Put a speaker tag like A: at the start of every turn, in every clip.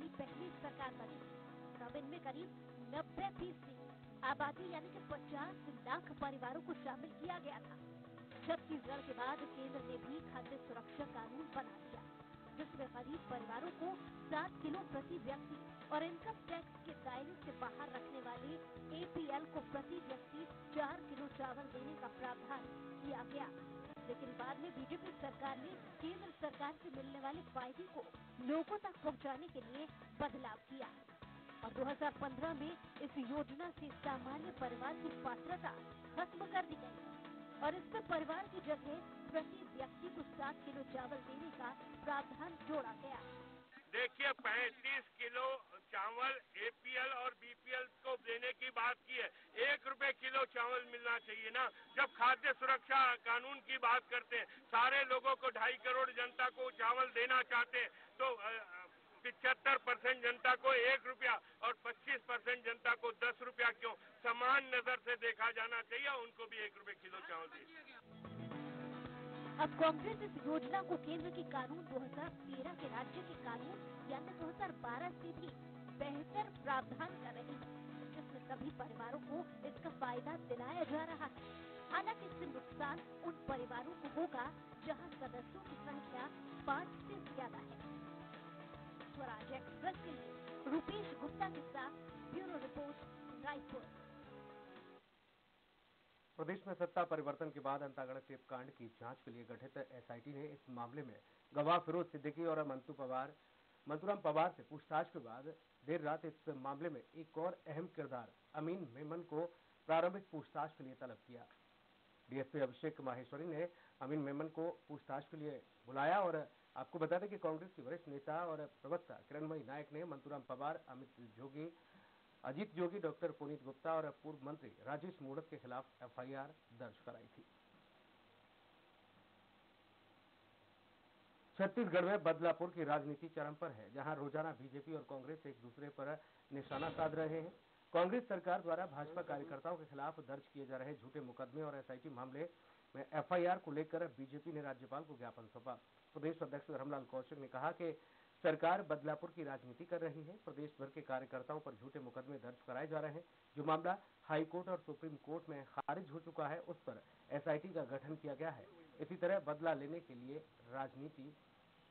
A: वाली पहली सरकार बनी। तब इनमें करीब 90% आबादी यानी कि 50 लाख परिवारों को शामिल किया गया था। छत्तीसगढ़ के बाद केंद्र ने भी खाद्य सुरक्षा कानून बना दिया, जिसमें गरीब परिवारों को 7 किलो प्रति व्यक्ति और इनकम टैक्स के दायरे से बाहर रखने वाले APL को प्रति व्यक्ति 4 किलो चावल देने का प्रावधान किया गया। लेकिन बाद में बीजेपी सरकार ने केंद्र सरकार से मिलने वाले फायदे को लोगों तक पहुंचाने के लिए बदलाव किया और 2015 में इस योजना से सामान्य परिवार की पात्रता खत्म कर दी गई और इसमें परिवार की जगह प्रति व्यक्ति को 7 किलो चावल देने का प्रावधान जोड़ा गया।
B: देखिए 35 किलो चावल APL और BPL को देने की बात की है। 1 रुपए किलो चावल मिलना चाहिए ना। जब खाद्य सुरक्षा कानून की बात करते हैं, सारे लोगों को 2.5 करोड़ जनता को चावल देना चाहते हैं, तो 75% जनता को 1 रुपया और 25% जनता को 10 रुपया क्यों? समान नजर से देखा जाना चाहिए, उनको भी 1 रुपए किलो चावल दिए।
A: अब कांग्रेस इस योजना को केंद्र के कानून 2013 के राज्य के कानून यानी 2012 से भी बेहतर प्रावधान कर रही है, जिसमें सभी परिवारों को इसका फायदा दिलाया जा रहा है। हालांकि इससे नुकसान उन परिवारों को होगा जहां सदस्यों की संख्या 5 से ज्यादा है। स्वराज एक्सप्रेस के लिए रुपेश गुप्ता के साथ ब्यूरो रिपोर्ट, रायपुर।
C: प्रदेश में सत्ता परिवर्तन के बाद अंतागढ़ टेप कांड की जांच के लिए गठित SIT ने इस मामले में गवाह फिरोज सिद्दीकी और मंतूराम पवार से पूछताछ के बाद देर रात इस मामले में एक और अहम किरदार अमीन मेमन को प्रारंभिक पूछताछ के लिए तलब किया। DSP अभिषेक माहेश्वरी ने अमीन मेमन को पूछताछ के लिए बुलाया और आपको बता दें कि कांग्रेस की वरिष्ठ नेता और प्रवक्ता किरणमयी नायक ने मंतूराम पवार, अजीत जोगी, डॉक्टर पुनीत गुप्ता और पूर्व मंत्री राजेश मूणत के खिलाफ FIR दर्ज कराई थी। छत्तीसगढ़ में बदलापुर की राजनीति चरम पर है, जहां रोजाना बीजेपी और कांग्रेस एक दूसरे पर निशाना साध रहे हैं। कांग्रेस सरकार द्वारा भाजपा कार्यकर्ताओं के खिलाफ दर्ज किए जा रहे झूठे मुकदमे और SIT मामले में FIR को लेकर बीजेपी ने राज्यपाल को ज्ञापन सौंपा। प्रदेश अध्यक्ष धर्मलाल कौशिक ने कहा कि सरकार बदलापुर की राजनीति कर रही है। प्रदेश भर के कार्यकर्ताओं पर झूठे मुकदमे दर्ज कराए जा रहे हैं। जो मामला हाई कोर्ट और सुप्रीम कोर्ट में खारिज हो चुका है, उस पर SIT का गठन किया गया है। इसी तरह बदला लेने के लिए राजनीति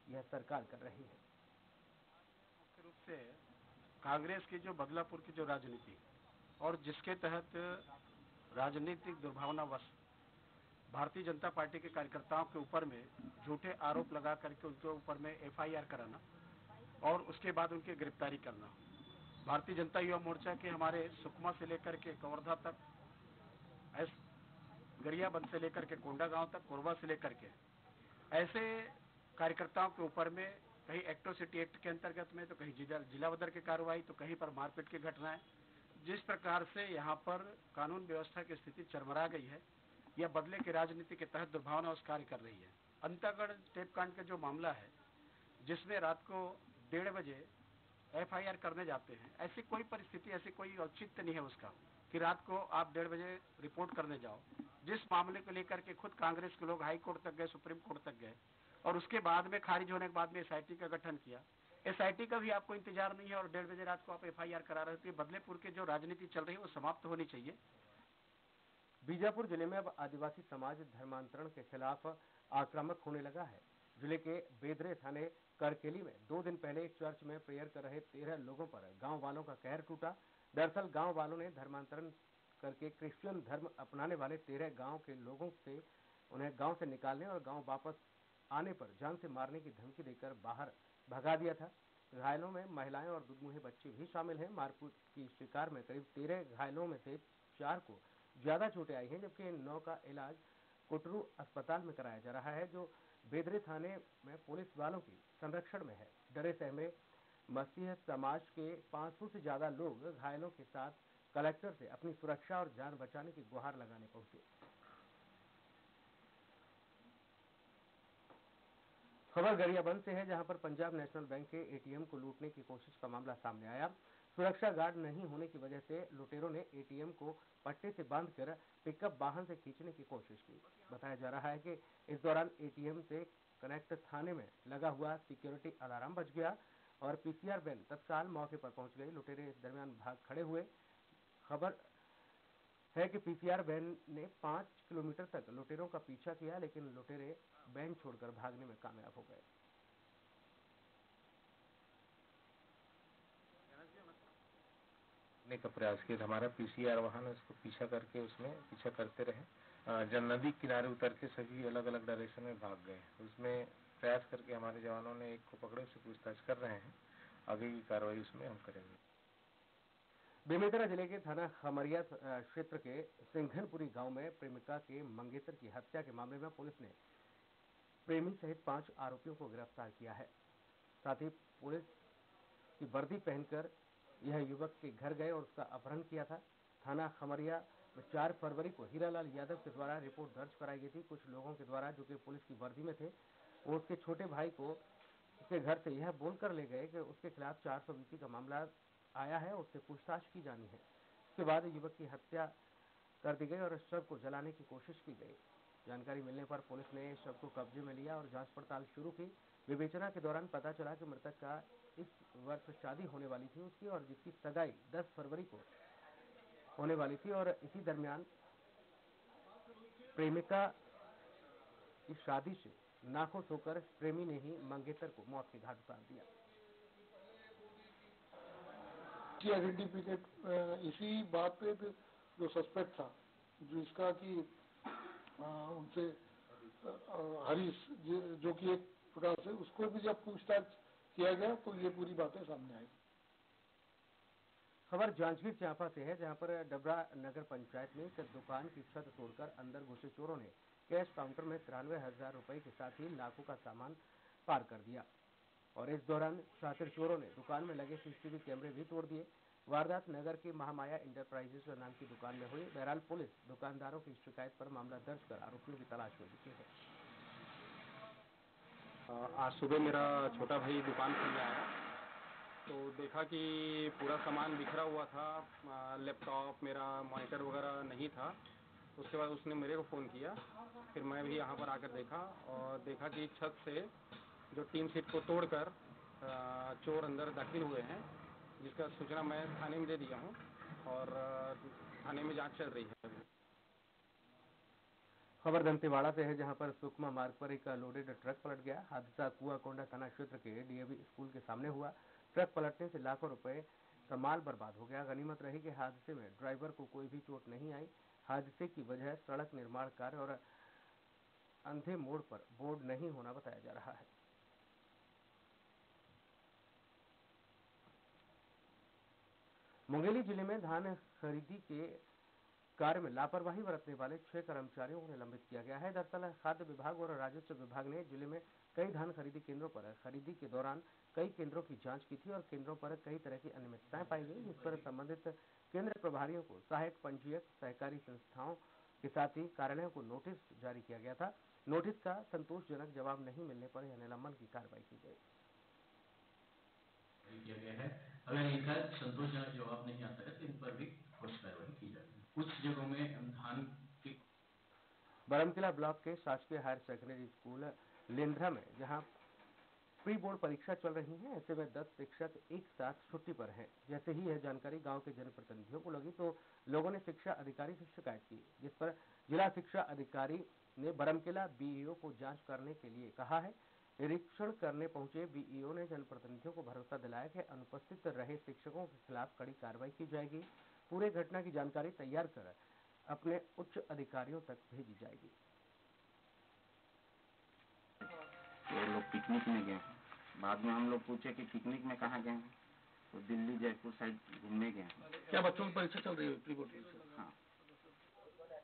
C: यह सरकार कर रही है।
D: मुख्य रूप से कांग्रेस की जो बदलापुर की जो राजनीति और जिसके तहत राजनीतिक दुर्भावनावश भारतीय जनता पार्टी के कार्यकर्ताओं के ऊपर में झूठे आरोप लगा करके उनके ऊपर में FIR कराना और उसके बाद उनकी गिरफ्तारी करना। भारतीय जनता युवा मोर्चा के हमारे सुकमा से लेकर के कवर्धा तक, गरियाबंद से लेकर के कोंडा गांव तक, कोरबा से लेकर के ऐसे कार्यकर्ताओं के ऊपर में कहीं एट्रोसिटी एक्ट के अंतर्गत में, तो कहीं जिला बदर की कार्रवाई, तो कहीं पर मारपीट की घटनाएं। जिस प्रकार से यहाँ पर कानून व्यवस्था की स्थिति चरमरा गई है, यह बदले की राजनीति के तहत दुर्भावना उस कार्य कर रही है। अंतागढ़ टेप कांड का जो मामला है, जिसमें रात को 1:30 बजे FIR करने जाते हैं, ऐसी कोई परिस्थिति, ऐसी कोई औचित्य नहीं है उसका कि रात को आप 1:30 बजे रिपोर्ट करने जाओ। जिस मामले को लेकर के खुद कांग्रेस के लोग हाई कोर्ट तक गए, सुप्रीम कोर्ट तक गए और उसके बाद में खारिज होने के बाद में SIT का गठन किया। SIT का भी आपको इंतजार नहीं है और 1:30 बजे रात को आप FIR करा रहे थे। बदलेपुर की जो राजनीति चल रही है वो समाप्त होनी चाहिए।
C: बीजापुर जिले में अब आदिवासी समाज धर्मांतरण के खिलाफ आक्रामक होने लगा है। जिले के बेदरे थाने करकेली में 2 दिन पहले एक चर्च में प्रेयर कर रहे 13 लोगों पर गांव वालों का कहर टूटा। दरअसल गांव वालों ने धर्मांतरण करके क्रिश्चियन धर्म अपनाने वाले 13 गांव के लोगों से उन्हें गांव से निकालने और गांव वापस आने पर जान से मारने की धमकी देकर बाहर भगा दिया था। घायलों में महिलाएं और दुधमुहे बच्चे भी शामिल हैं। मारपीट की शिकार में करीब 13 घायलों में से 4 को ज्यादा चोटें आई हैं, जबकि 9 का इलाज कुटरू अस्पताल में कराया जा रहा है, जो बेदरे थाने में पुलिस वालों की संरक्षण में है। डरे सहमे मसीह समाज के 500 से ज्यादा लोग घायलों के साथ कलेक्टर से अपनी सुरक्षा और जान बचाने की गुहार लगाने पहुंचे। खबर गरियाबंद से है, जहां पर पंजाब नेशनल बैंक के ATM को लूटने की कोशिश का मामला सामने आया। सुरक्षा गार्ड नहीं होने की वजह से लुटेरों ने ATM को पट्टे से बांधकर पिकअप वाहन से खींचने की कोशिश की। बताया जा रहा है कि इस दौरान ATM से कनेक्ट थाने में लगा हुआ सिक्योरिटी अलार्म बज गया। और पीसीआर वैन तत्काल मौके पर पहुंच गई। लुटेरे इस दरमियान भाग खड़े हुए। खबर है कि पीसीआर वैन ने 5 किलोमीटर तक लुटेरों का पीछा किया, लेकिन लुटेरे वैन छोड़कर भागने में कामयाब हो गए।
E: का प्रयास किया। हमारा पीसीआर वाहन उसको पीछा करके उसमें पीछा करते रहे। जब नदी किनारे उतर के सभी अलग अलग डायरेक्शन में भाग गए। उसमें प्रयास करके हमारे जवानों ने एक को पकड़े, उससे पूछताछ कर रहे हैं। आगे की कार्रवाई उसमें हम करेंगे।
C: बेमेतरा जिले के थाना खमरिया क्षेत्र के सिंघनपुरी गांव में प्रेमिका के मंगेतर की हत्या के मामले में पुलिस ने प्रेमी सहित 5 आरोपियों को गिरफ्तार किया है। साथ ही पुलिस की वर्दी पहनकर यह युवक के घर गए और उसका अपहरण किया था। थाना खमरिया में 4 फरवरी को हीरालाल यादव के द्वारा रिपोर्ट दर्ज कराई गई थी। कुछ लोगों के द्वारा, जो कि पुलिस की वर्दी में थे, वो उसके छोटे भाई को उसके घर से यह बोलकर ले गए कि उसके खिलाफ 400 बीपी का मामला आया है, उससे पूछताछ की जानी है। इसके बाद युवक की हत्या कर दी गई और शव को जलाने की कोशिश की गई। जानकारी मिलने पर पुलिस ने शव को कब्जे में लिया और जांच पड़ताल शुरू की। विवेचना के दौरान पता चला कि मृतक का इस वर्ष शादी होने वाली थी उसकी, और जिसकी सगाई 10 फरवरी को होने वाली थी, और इसी दरमियान प्रेमिका की शादी से नाखुश होकर प्रेमी ने ही मंगेतर को मौत के घाट उतार दिया।
F: आइडेंटिफिकेट इसी बात पे जो सस्पेक्ट था, जो इसका कि उनसे हरीश, जो कि एक प्रकार से उसको भी जब पूछताछ किया गया तो ये पूरी बातें सामने आई।
C: खबर जांजगीर चांपा से है, जहां पर डबरा नगर पंचायत में एक दुकान की छत तोड़कर अंदर घुसे चोरों ने कैश काउंटर में 93,000 रुपए के साथ ही लाखों का सामान पार कर दिया। और इस दौरान शातिर चोरों ने दुकान में लगे सीसीटीवी कैमरे भी तोड़ दिए। वारदात नगर के महामाया इंटरप्राइजेस नाम की दुकान में हुई। बहरहाल पुलिस दुकानदारों की शिकायत पर मामला दर्ज कर आरोपियों की तलाश में जुटी है।
G: आज सुबह मेरा छोटा भाई दुकान खोलने आया तो देखा कि पूरा सामान बिखरा हुआ था। लैपटॉप, मेरा मॉनिटर वगैरह नहीं था। उसके बाद उसने मेरे को फ़ोन किया। फिर मैं भी यहाँ पर आकर देखा और देखा कि छत से जो टीन शीट को तोड़कर चोर अंदर दाखिल हुए हैं, जिसका सूचना मैं थाने में दे दिया हूँ और थाने में जांच चल रही है।
C: खबर दंतेवाड़ा से है, जहां पर सुकमा मार्ग पर एक लोडेड ट्रक पलट गया। हादसा कुआकोंडा थाना क्षेत्र के डीएवी स्कूल के सामने हुआ। ट्रक पलटने से लाखों रुपए का माल बर्बाद हो गया। गनीमत रही कि हादसे में ड्राइवर को कोई भी चोट नहीं आई। हादसे की वजह सड़क निर्माण कार्य और अंधे मोड़ पर बोर्ड नहीं होना बताया जा रहा है। मुंगेली जिले में धान खरीदी के कार्य में लापरवाही बरतने वाले 6 कर्मचारियों को निलंबित किया गया है। दरअसल खाद्य विभाग और राजस्व विभाग ने जिले में कई धान खरीदी केंद्रों पर खरीदी के दौरान कई केंद्रों की जांच की थी और केंद्रों पर कई तरह की अनियमितताएं पाई गई, जिस पर संबंधित केंद्र प्रभारियों को सहायक पंजीयक सहकारी संस्थाओं के साथ ही कार्यालयों को नोटिस जारी किया गया था। नोटिस का संतोषजनक जवाब नहीं मिलने पर यह निलंबन की कार्रवाई की गई।
H: किया गया है। अगर इनका संतोषजनक जवाब नहीं आता है तो इन पर भी ठोस कार्रवाई की जाएगी। कुछ जगहों में धान की
C: बरमकिला ब्लॉक के शासकीय हायर सेकेंडरी स्कूल लेंद्रा में जहां प्री बोर्ड परीक्षा चल रही है, ऐसे में 10 शिक्षक एक साथ छुट्टी पर हैं। जैसे ही यह जानकारी गांव के जनप्रतिनिधियों को लगी तो लोगों ने शिक्षा अधिकारी से शिकायत की, जिस पर जिला शिक्षा अधिकारी ने बरमकिला बीईओ को जांच करने के लिए कहा है। निरीक्षण करने पहुंचे बीईओ ने जनप्रतिनिधियों को भरोसा दिलाया कि अनुपस्थित रहे शिक्षकों के खिलाफ कड़ी कार्रवाई की जाएगी। पूरे घटना की जानकारी तैयार कर अपने उच्च अधिकारियों तक भेजी जाएगी।
I: वो लोग पिकनिक में गए। बाद में हम लोग पूछे कि पिकनिक में कहाँ गए हैं, तो दिल्ली जयपुर साइड घूमने गए।
F: क्या बच्चों की परीक्षा चल रही है? प्री बोर्ड परीक्षा?
I: हाँ,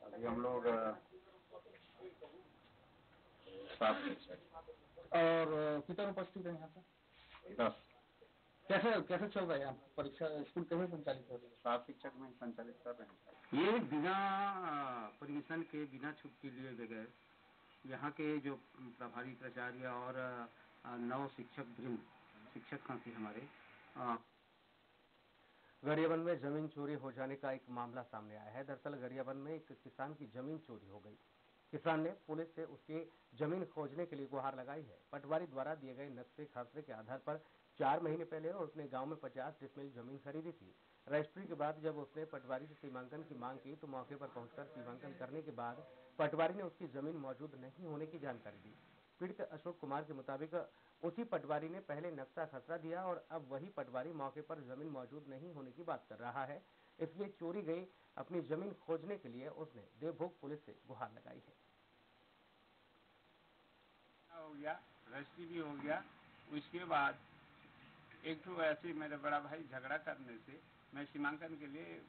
I: अभी हम लोग 7 शिक्षक।
F: और कितना उपस्थित है यहाँ पे?
I: 10।
F: कैसे चल रहा है यहाँ परीक्षा? स्कूल कैसे संचालित हो रही है?
I: 7 शिक्षक में संचालित कर रहे हैं। ये बिना परमिशन के, बिना छुट्टी लिए बगैर यहाँ के जो प्रभारी प्राचार्य और 9 शिक्षक थे हमारे।
C: गरियाबंद में जमीन चोरी हो जाने का एक मामला सामने आया है। दरअसल गरियाबंद में एक किसान की जमीन चोरी हो गई। किसान ने पुलिस से उसकी जमीन खोजने के लिए गुहार लगाई है। पटवारी द्वारा दिए गए नक्शे खासरे के आधार पर 4 महीने पहले उसने गांव में 50 डिसमिल जमीन खरीदी थी। रजिस्ट्री के बाद जब उसने पटवारी से सीमांकन की मांग की तो मौके पर पहुंचकर सीमांकन करने के बाद पटवारी ने उसकी जमीन मौजूद नहीं होने की जानकारी दी। पीड़ित अशोक कुमार के मुताबिक उसी पटवारी ने पहले नक्शा खसरा दिया और अब वही पटवारी मौके पर जमीन मौजूद नहीं होने की बात कर रहा है। इसलिए चोरी गई अपनी जमीन खोजने के लिए उसने देवभोग पुलिस से गुहार लगाई है।
J: हो गया, रजिस्ट्री भी हो गया। उसके बाद एक तो ऐसे मेरे बड़ा भाई झगड़ा करने से मैं सीमांकन के लिए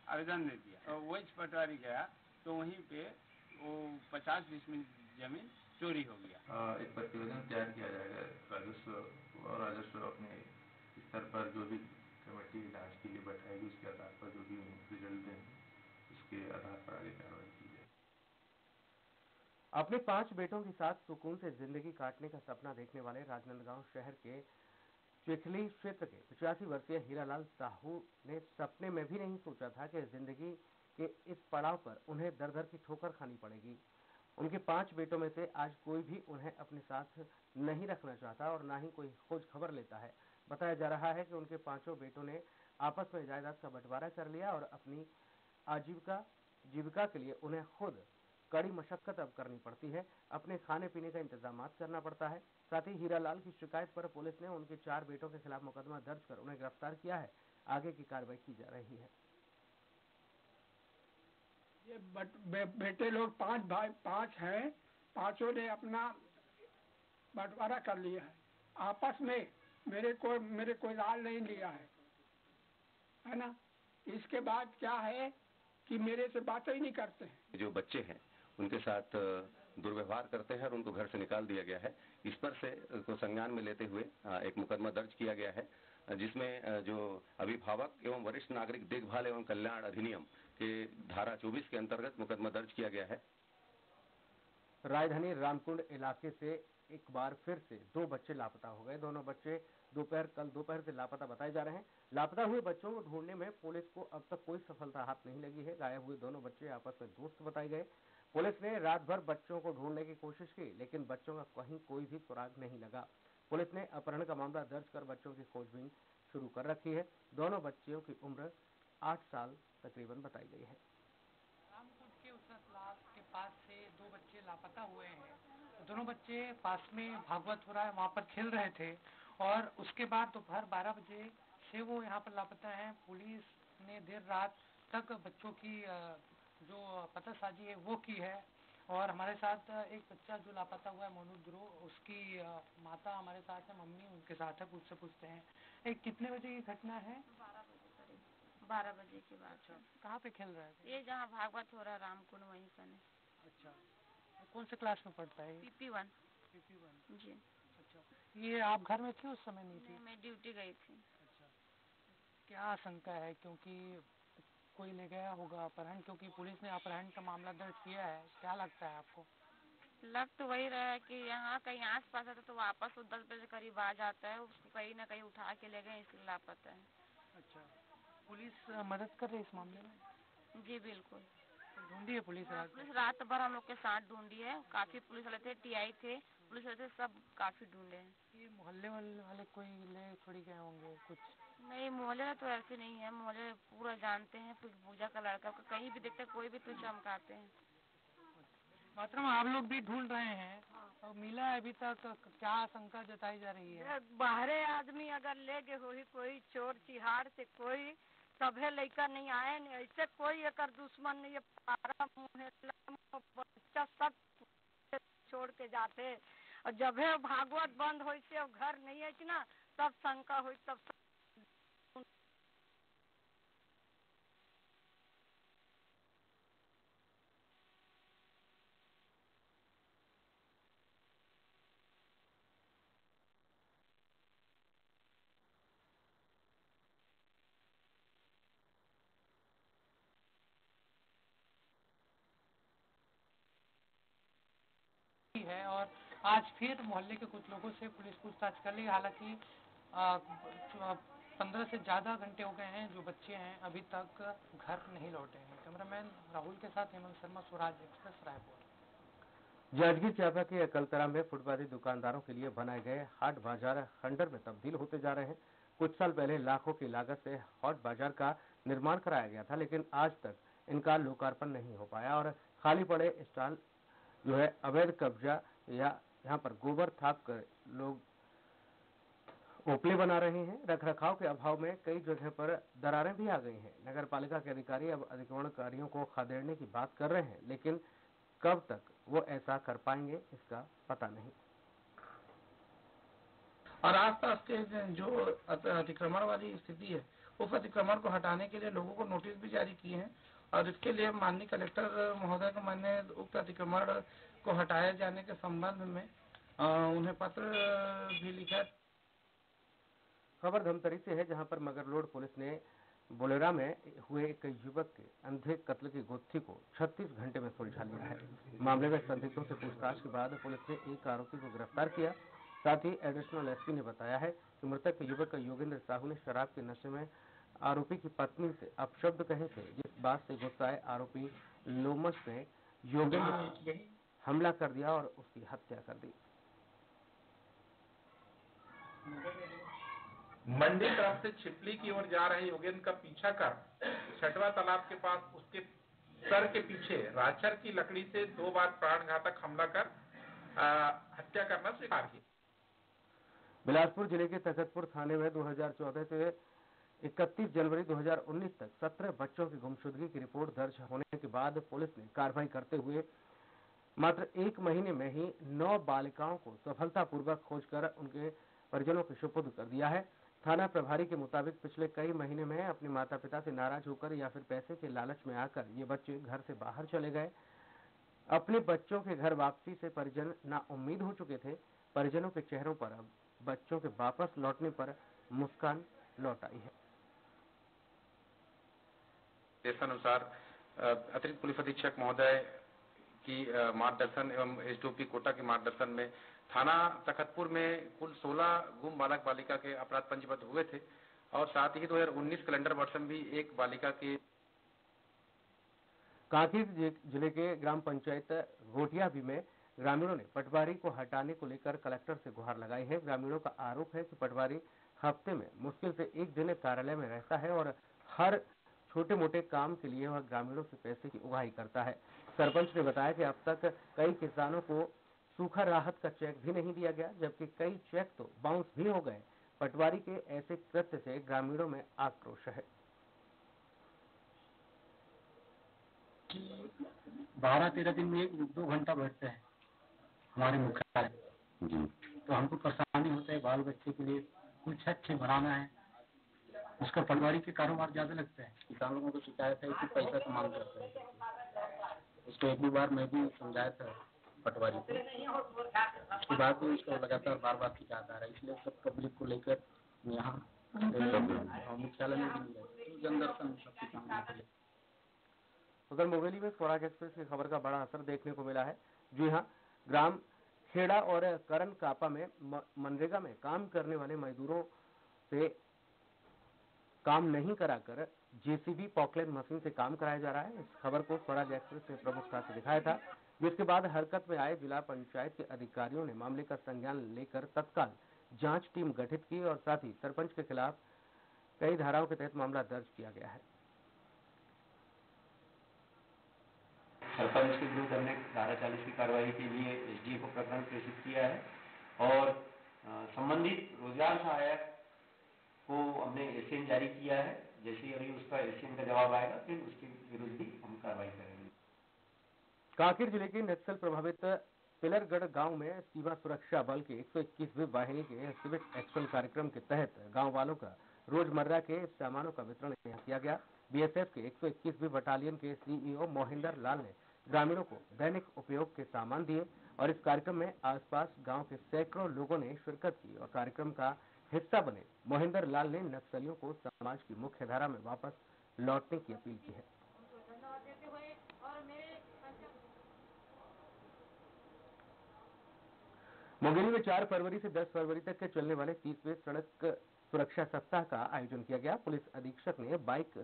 J: आवेदन दे दिया और वही पटवारी गया तो वहीं पे वो 50 डिसमिल जमीन चोरी हो गया।
E: एक प्रतिवेदन तैयार किया जाएगा राजस्व अपने स्तर पर जो भी कमेटी जांच के लिए बैठाएगी उसके आधार पर जो भी रिजल्ट देंगे उसके आधार पर आगे कार्रवाई की जाएगी।
C: अपने 5 बेटों के साथ सुकून से जिंदगी काटने का सपना देखने वाले राजनांदगांव शहर के चिखली क्षेत्र के 85 वर्षीय हीरालाल साहू ने सपने में भी नहीं सोचा था कि जिंदगी के इस पड़ाव पर उन्हें दर-दर की ठोकर खानी पड़ेगी। उनके 5 बेटों में से आज कोई भी उन्हें अपने साथ नहीं रखना चाहता और ना ही कोई खोज खबर लेता है। बताया जा रहा है कि उनके 5 बेटों ने आपस में जायदाद का बंटवारा कर लिया और अपनी जीविका के लिए उन्हें खुद कड़ी मशक्कत अब करनी पड़ती है। अपने खाने पीने का इंतजाम करना पड़ता है। साथ ही हीरालाल की शिकायत पर पुलिस ने उनके 4 बेटों के खिलाफ मुकदमा दर्ज कर उन्हें गिरफ्तार किया है। आगे की कार्रवाई की जा रही है।
K: ये बेटे लोग 5 हैं, 5 ने अपना बंटवारा कर लिया है आपस में। मेरे कोई लाल नहीं लिया है ना। इसके बाद क्या है कि मेरे से बातें ही नहीं करते हैं।
L: जो बच्चे हैं उनके साथ दुर्व्यवहार करते हैं और उनको घर से निकाल दिया गया है। इस पर से को संज्ञान में लेते हुए एक मुकदमा दर्ज किया गया है, जिसमें जो अभिभावक एवं वरिष्ठ नागरिक देखभाल एवं कल्याण अधिनियम के धारा 24 के अंतर्गत मुकदमा दर्ज किया गया है।
C: राजधानी रामकुंड इलाके से एक बार फिर से 2 बच्चे लापता हो गए। दोनों बच्चे कल दोपहर से लापता बताए जा रहे हैं। लापता हुए बच्चों को ढूंढने में पुलिस को अब तक कोई सफलता हाथ नहीं लगी है। गायब हुए दोनों बच्चे आपस में दोस्त बताए गए। पुलिस ने रात भर बच्चों को ढूंढने की कोशिश की, लेकिन बच्चों का कहीं कोई भी सुराग नहीं लगा। पुलिस ने अपहरण का मामला दर्ज कर बच्चों की खोजबीन शुरू कर रखी है। दोनों बच्चों की उम्र 8 साल तकरीबन बताई गई है।
M: रामकुंड के उस तालाब के पास से 2 बच्चे लापता हुए हैं। दोनों बच्चे पास में भागवत हो रहा है वहाँ पर खेल रहे थे और उसके बाद दोपहर 12 बजे से वो यहाँ पर लापता है। पुलिस ने देर रात तक बच्चों की जो पतासाजी है वो की है और हमारे साथ एक बच्चा जो लापता हुआ है मोनू ध्रुव, उसकी माता हमारे साथ है, मम्मी उनके साथ है। उससे पूछते हैं कितने बजे की घटना है?
N: 12 बजे करीब, 12 बजे के बाद।
M: अच्छा, कहाँ पे खेल रहे थे?
N: ये जहाँ भागवत हो रहा है रामकुंड वहीं पर।
M: अच्छा, कौन से क्लास में पढ़ता है?
N: PP1। जी।
M: अच्छा, ये आप घर में थी उस समय? नहीं थी,
N: मैं ड्यूटी गई थी।
M: अच्छा, क्या आशंका है क्योंकि कोई ले गया होगा अपहरण, क्योंकि पुलिस ने अपहरण का मामला दर्ज किया है, क्या लगता है आपको?
N: लग तो वही रहा है कि यहाँ कहीं आस पास आता तो वापस 10 बजे करीब आ जाता है, उसको कहीं ना कहीं उठा के ले गए इसलिए लापता है।
M: अच्छा, पुलिस मदद कर रही है इस मामले में?
N: जी बिल्कुल,
M: ढूंढी है पुलिस?
N: पुलिस रात भर हम लोग के साथ ढूंढी है। काफी पुलिस वाले थे, TI थे, पुलिस वाले थे, सब काफी ढूंढे हैं।
M: ये मोहल्ले वाले कोई ले छोड़ी गए होंगे कुछ?
N: नहीं, मोहल्ले तो ऐसे नहीं है, मोहल्ले पूरा जानते हैं। फिर पूजा का लड़का को कहीं भी देखते कोई भी तो चमकाते हैं।
M: मात्र आप लोग भी ढूंढ रहे हैं और मिला अभी तक, क्या आशंका जताई जा रही है?
O: बाहरे आदमी अगर ले गए हो कोई चोर चिहाड़ से, कोई सभे लड़का नहीं आए नहीं, ऐसे कोई एक दुश्मन नहीं है। पारा बच्चा सब छोड़ के जाते और जब भागवत बंद हो से घर नहीं है ना, तब शंका हो तब
M: है। और आज फिर मोहल्ले के कुछ लोगों से पुलिस पूछताछ कर ली। हालांकि 15 से ज्यादा घंटे हो गए हैं जो बच्चे हैं अभी तक घर नहीं लौटे हैं। कैमरामैन राहुल के साथ हेमंत शर्मा, स्वराज एक्सप्रेस, रायपुर।
C: जांजगीर चांपा के अकलतरा में फुटपाथी दुकानदारों के लिए बनाए गए हाट बाजार खंडर में तब्दील होते जा रहे हैं। कुछ साल पहले लाखों की लागत से हाट बाजार का निर्माण कराया गया था, लेकिन आज तक इनका लोकार्पण नहीं हो पाया और खाली पड़े स्टॉल जो है अवैध कब्जा या यहाँ पर गोबर थाप कर लोग ओपले बना रहे हैं। रखरखाव के अभाव में कई जगह पर दरारें भी आ गई हैं। नगर पालिका के अधिकारी अब अतिक्रमणकारियों को खदेड़ने की बात कर रहे हैं, लेकिन कब तक वो ऐसा कर पाएंगे इसका पता नहीं।
P: और आसपास के जो अतिक्रमण वाली स्थिति है, उस अतिक्रमण को हटाने के लिए लोगों को नोटिस भी जारी किए हैं और इसके लिए माननीय कलेक्टर महोदय को मैंने उक्त अतिक्रमण को हटाए जाने के संबंध में उन्हें पत्र भी लिखा।
C: खबर धमतरी से है, जहां पर मगरलोड पुलिस ने बोलेरा में हुए एक युवक के अंधे कत्ल की गुत्थी को 36 घंटे में सुलझा लिया है। मामले में संदिग्धों से पूछताछ के बाद पुलिस ने एक आरोपी को गिरफ्तार किया। साथ ही एडिशनल एसपी ने बताया है कि मृतक युवक योगेंद्र साहू ने शराब के नशे में आरोपी की पत्नी से अपशब्द कहे थे, जिस बात से गुस्साए आरोपी लोमस ने योगेंद्र पर हमला कर दिया और उसकी हत्या कर दी।
Q: मंडी तरफ से छिपली की ओर जा रहे योगेंद्र का पीछा कर छठवा तालाब के पास उसके सर के पीछे राछर की लकड़ी से 2 बार प्राणघातक हमला कर हत्या करना स्वीकार किया।
C: बिलासपुर जिले के तखतपुर थाने में 2014 से 31 जनवरी 2019 तक 17 बच्चों की गुमशुदगी की रिपोर्ट दर्ज होने के बाद पुलिस ने कार्रवाई करते हुए मात्र 1 महीने में ही 9 बालिकाओं को सफलतापूर्वक खोजकर उनके परिजनों के सुपुर्द कर दिया है। थाना प्रभारी के मुताबिक पिछले कई महीने में अपने माता पिता से नाराज होकर या फिर पैसे के लालच में आकर ये बच्चे घर से बाहर चले गए। अपने बच्चों के घर वापसी से परिजन ना उम्मीद हो चुके थे। परिजनों के चेहरों पर अब बच्चों के वापस लौटने पर मुस्कान लौट आई है।
Q: अनुसार अतिरिक्त पुलिस अधीक्षक महोदय की मार्गदर्शन एवं एसडीओपी कोटा के मार्गदर्शन में थाना तखतपुर में कुल 16 गुम बालक बालिका के अपराध पंजीबद्ध हुए थे और साथ ही 2019 कैलेंडर वर्ष में भी एक बालिका के।
C: कांकेर जिले के ग्राम पंचायत गोटियाबी में ग्रामीणों ने पटवारी को हटाने को लेकर कलेक्टर से गुहार लगाई है। ग्रामीणों का आरोप है कि पटवारी हफ्ते में मुश्किल से 1 दिन कार्यालय में रहता है और हर छोटे मोटे काम के लिए वह ग्रामीणों से पैसे की उगाही करता है। सरपंच ने बताया कि अब तक कई किसानों को सूखा राहत का चेक भी नहीं दिया गया, जबकि कई चेक तो बाउंस भी हो गए। पटवारी के ऐसे कृत्य से ग्रामीणों में आक्रोश है।
P: 12-13 दिन में 1-2 घंटा बैठते हैं हमारे मुख्यालय, तो हमको परेशानी होता है। बाल बच्चे के लिए कुछ अच्छे बनाना है, उसका पटवारी के कारोबार ज्यादा लगता है। किसान लोगों को शिकायत है कि पैसा का मांग करते हैं। उसको 1-2 बार मैं भी समझाया था पटवारी को, उसके बाद भी उसको लगातार बार शिकायत आ रहा है। इसलिए सब पब्लिक को लेकर यहाँ मुख्यालय में भी जनदर्शन सब किसानों के लिए।
C: उधर मुंगेली में स्वराज एक्सप्रेस की खबर का बड़ा असर देखने को मिला है। जी हाँ, ग्राम खेड़ा और करन कापा में मनरेगा में काम करने वाले मजदूरों से काम नहीं कराकर जेसीबी पॉकलेन मशीन से काम कराया जा रहा है। इस खबर को स्वराज एक्सप्रेस ने प्रमुखता से दिखाया था, जिसके बाद हरकत में आए जिला पंचायत के अधिकारियों ने मामले का संज्ञान लेकर तत्काल जांच टीम गठित की और साथ ही सरपंच के खिलाफ कई धाराओं के तहत मामला दर्ज किया गया है।
R: सरपंच के विरुद्ध हमने धारा 40 की कार्रवाई के लिए एसडीए को प्रकरण प्रेषित किया है और संबंधित रोजगार सहायक को हमने एसएम जारी किया है। जैसे ही अभी उसका एसएम का जवाब आएगा फिर उसके विरुद्ध भी हम कार्रवाई करेंगे।
C: कांकेर जिले के नक्सल प्रभावित पिलरगढ़ गांव में सीमा सुरक्षा बल के 121वीं वाहिनी के सिविक एक्शन कार्यक्रम के तहत गांव वालों का रोजमर्रा के सामानों का वितरण किया गया। बीएसएफ के 121वीं बटालियन के सीईओ मोहिंदर लाल ने ग्रामीणों को दैनिक उपयोग के सामान दिए और इस कार्यक्रम में आसपास गांव के सैकड़ों लोगों ने शिरकत की और कार्यक्रम का हिस्सा बने। मोहिंदर लाल ने नक्सलियों को समाज की मुख्य धारा में वापस लौटने की अपील की है। मुंगेली में 4 फरवरी से 10 फरवरी तक के चलने वाले 30वें सड़क सुरक्षा सप्ताह का आयोजन किया गया। पुलिस अधीक्षक ने बाइक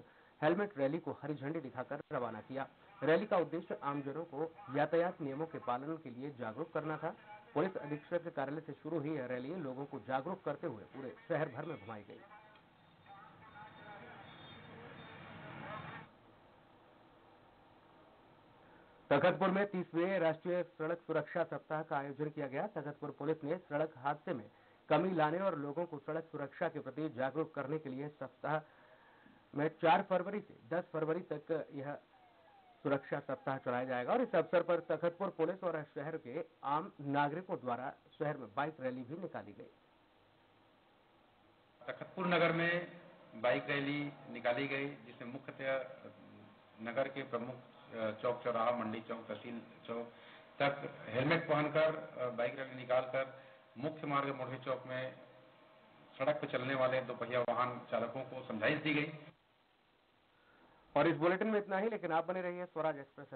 C: हेलमेट रैली को हरी झंडी दिखाकर रवाना किया। रैली का उद्देश्य आमजनों को यातायात नियमों के पालन के लिए जागरूक करना था। पुलिस अधीक्षक कार्यालय से शुरू हुई यह रैली लोगों को जागरूक करते हुए पूरे शहर भर में घुमाई गई। तखतपुर में 30वें राष्ट्रीय सड़क सुरक्षा सप्ताह का आयोजन किया गया। तखतपुर पुलिस ने सड़क हादसे में कमी लाने और लोगों को सड़क सुरक्षा के प्रति जागरूक करने के लिए सप्ताह में 4 फरवरी से 10 फरवरी तक यह सुरक्षा सप्ताह चलाया जाएगा और इस अवसर पर तखतपुर पुलिस और शहर के आम नागरिकों द्वारा शहर में बाइक रैली भी निकाली गई।
Q: तखतपुर नगर में बाइक रैली निकाली गई, जिसमें मुख्यतः नगर के प्रमुख चौक चौराहा, मंडी चौक, तहसील चौक तक हेलमेट पहनकर बाइक रैली निकालकर मुख्य मार्ग मोढ़े चौक में सड़क पर चलने वाले दोपहिया वाहन चालकों को समझाइश दी गई।
C: और इस बुलेटिन में इतना ही, लेकिन आप बने रहिए स्वराज एक्सप्रेस।